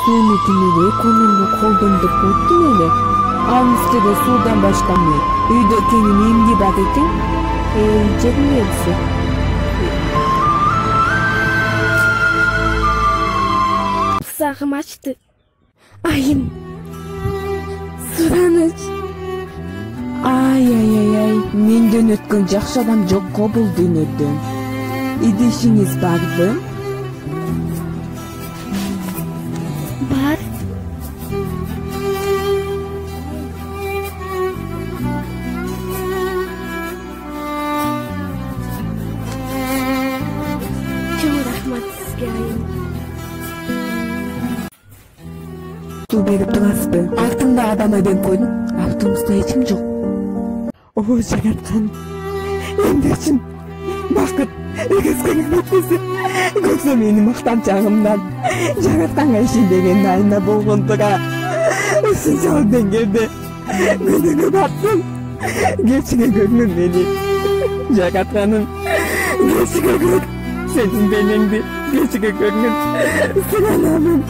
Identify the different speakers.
Speaker 1: Сууну түнүрө колумду колдондуп өттүм эле. Анын үстүнө суудан башка үйдө кенин эмне бар экен? Жетмепси.
Speaker 2: Сагым ачты. Айым. Сураныч.
Speaker 1: Ай, менден өткөн жакшы адам жокко бул дүйнөдө. Идишиңиз барбы?
Speaker 2: Бар. Чоң рахмат сизге, айым.
Speaker 1: Суу берип турасызбы? Артымда адам эден койдум. Автобуста эч ким жок. О, жараткан. Эндечин бакыт эгескенин өтмөсө. Көксө мени мактанчагымдан. Жаратканга ишенбеген айына болгондура. Ушунчалык деңгээлде менин баттым. Кечире көргүн мени. Жаратканын. Кечире көргүн. Сенин бенеңди кечире көргүн. Сынанамын.